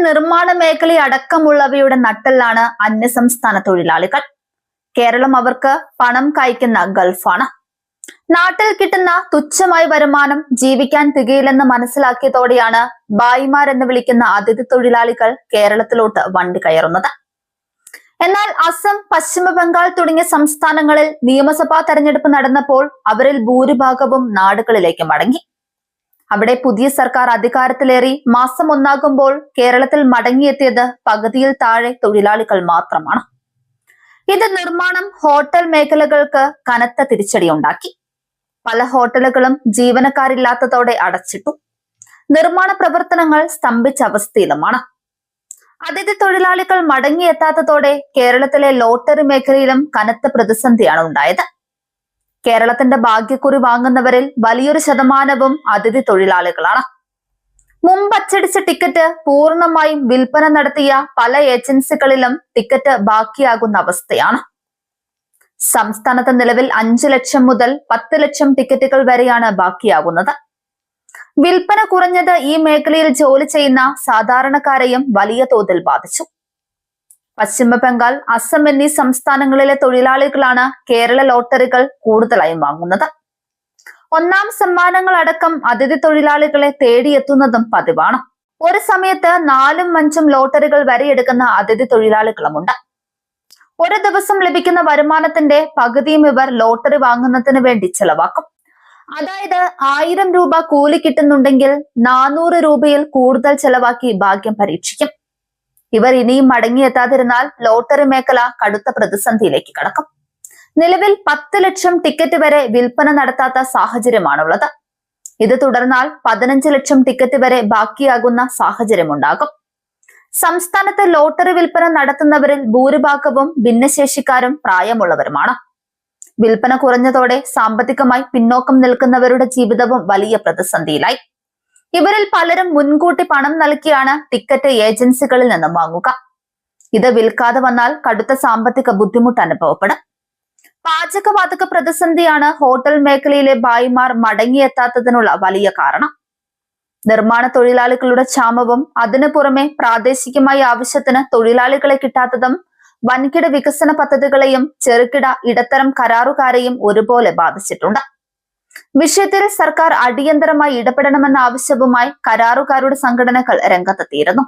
നിർമ്മാണ മേഖലയടക്കമുള്ളവയുടെ നട്ടെല്ലാണ് അന്യസംസ്ഥാന തൊഴിലാളികൾ. കേരളം അവർക്ക് പണം കയക്കുന്ന ഗൾഫാണ്. നാട്ടിൽ കിട്ടുന്ന തുച്ഛമായ വരുമാനം ജീവിക്കാൻ തികയില്ലെന്ന് മനസ്സിലാക്കിയതോടെയാണ് ഭായിമാർ എന്ന് വിളിക്കുന്ന അതിഥി തൊഴിലാളികൾ കേരളത്തിലോട്ട് വണ്ടി കയറുന്നത്. എന്നാൽ അസം, പശ്ചിമ ബംഗാൾ തുടങ്ങിയ സംസ്ഥാനങ്ങളിൽ നിയമസഭാ തെരഞ്ഞെടുപ്പ് നടന്നപ്പോൾ അവരിൽ ഭൂരിഭാഗവും നാടുകളിലേക്ക് മടങ്ങി. അവിടെ പുതിയ സർക്കാർ അധികാരത്തിലേറി മാസം ഒന്നാകുമ്പോൾ കേരളത്തിൽ മടങ്ങിയെത്തിയത് പകുതിയിൽ താഴെ തൊഴിലാളികൾ മാത്രമാണ്. ഇത് നിർമ്മാണം, ഹോട്ടൽ മേഖലകൾക്ക് കനത്ത തിരിച്ചടിയുണ്ടാക്കി. പല ഹോട്ടലുകളും ജീവനക്കാരില്ലാത്തതോടെ അടച്ചിട്ടു. നിർമ്മാണ പ്രവർത്തനങ്ങൾ സ്തംഭിച്ച അവസ്ഥയിലുമാണ്. അതിഥി തൊഴിലാളികൾ മടങ്ങിയെത്താത്തതോടെ കേരളത്തിലെ ലോട്ടറി മേഖലയിലും കനത്ത പ്രതിസന്ധിയാണ് ഉണ്ടായത്. കേരളത്തിന്റെ ഭാഗ്യക്കുറി വാങ്ങുന്നവരിൽ വലിയൊരു ശതമാനവും അതിഥി തൊഴിലാളികളാണ്. മുമ്പ് അച്ചടിച്ച ടിക്കറ്റ് പൂർണ്ണമായും വിൽപ്പന നടത്തിയ പല ഏജൻസികളിലും ടിക്കറ്റ് ബാക്കിയാകുന്ന അവസ്ഥയാണ്. സംസ്ഥാനത്ത് നിലവിൽ 5 ലക്ഷം മുതൽ 10 ലക്ഷം ടിക്കറ്റുകൾ വരെയാണ് ബാക്കിയാകുന്നത്. വിൽപ്പന കുറഞ്ഞത് ഈ മേഖലയിൽ ജോലി ചെയ്യുന്ന സാധാരണക്കാരെയും വലിയ തോതിൽ ബാധിച്ചു. പശ്ചിമ ബംഗാൾ, അസം എന്നീ സംസ്ഥാനങ്ങളിലെ തൊഴിലാളികളാണ് കേരള ലോട്ടറികൾ കൂടുതലായും വാങ്ങുന്നത്. ഒന്നാം സമ്മാനങ്ങൾ അടക്കം അതിഥി തൊഴിലാളികളെ തേടിയെത്തുന്നതും പതിവാണ്. ഒരു സമയത്ത് 4ഉം 5ഉം ലോട്ടറികൾ വരെ എടുക്കുന്ന അതിഥി തൊഴിലാളികളുമുണ്ട്. ഒരു ദിവസം ലഭിക്കുന്ന വരുമാനത്തിന്റെ പകുതിയും ഇവർ ലോട്ടറി വാങ്ങുന്നതിന് വേണ്ടി ചെലവാക്കും. അതായത് 1000 രൂപ കൂലി കിട്ടുന്നുണ്ടെങ്കിൽ 400 രൂപയിൽ കൂടുതൽ ചെലവാക്കി ഭാഗ്യം പരീക്ഷിക്കും. ഇവർ ഇനിയും മടങ്ങിയെത്താതിരുന്നാൽ ലോട്ടറി മേഖല കടുത്ത പ്രതിസന്ധിയിലേക്ക് കടക്കും. നിലവിൽ 10 ലക്ഷം ടിക്കറ്റ് വരെ വിൽപ്പന നടത്താത്ത സാഹചര്യമാണുള്ളത്. ഇത് തുടർന്നാൽ 15 ലക്ഷം ടിക്കറ്റ് വരെ ബാക്കിയാകുന്ന സാഹചര്യമുണ്ടാകും. സംസ്ഥാനത്ത് ലോട്ടറി വിൽപ്പന നടത്തുന്നവരിൽ ഭൂരിഭാഗവും ഭിന്നശേഷിക്കാരും പ്രായമുള്ളവരുമാണ്. വിൽപ്പന കുറഞ്ഞതോടെ സാമ്പത്തികമായി പിന്നോക്കം നിൽക്കുന്നവരുടെ ജീവിതവും വലിയ പ്രതിസന്ധിയിലായി. ഇവരിൽ പലരും മുൻകൂട്ടി പണം നൽകിയാണ് ടിക്കറ്റ് ഏജൻസികളിൽ നിന്നും വാങ്ങുക. ഇത് വിൽക്കാതെ വന്നാൽ കടുത്ത സാമ്പത്തിക ബുദ്ധിമുട്ട് അനുഭവപ്പെടും. പാചകവാതക പ്രതിസന്ധിയാണ് ഹോട്ടൽ മേഖലയിലെ ഭായിമാർ മടങ്ങിയെത്താത്തതിനുള്ള വലിയ കാരണം. നിർമ്മാണ തൊഴിലാളികളുടെ ക്ഷാമവും അതിനു പുറമെ പ്രാദേശികമായ ആവശ്യത്തിന് തൊഴിലാളികളെ കിട്ടാത്തതും വൻകിട വികസന പദ്ധതികളെയും ചെറുകിട ഇടത്തരം കരാറുകാരെയും ഒരുപോലെ ബാധിച്ചിട്ടുണ്ട്. വിഷയത്തിൽ സർക്കാർ അടിയന്തരമായി ഇടപെടണമെന്ന ആവശ്യവുമായി കരാറുകാരുടെ സംഘടനകൾ രംഗത്തെത്തിയിരുന്നു.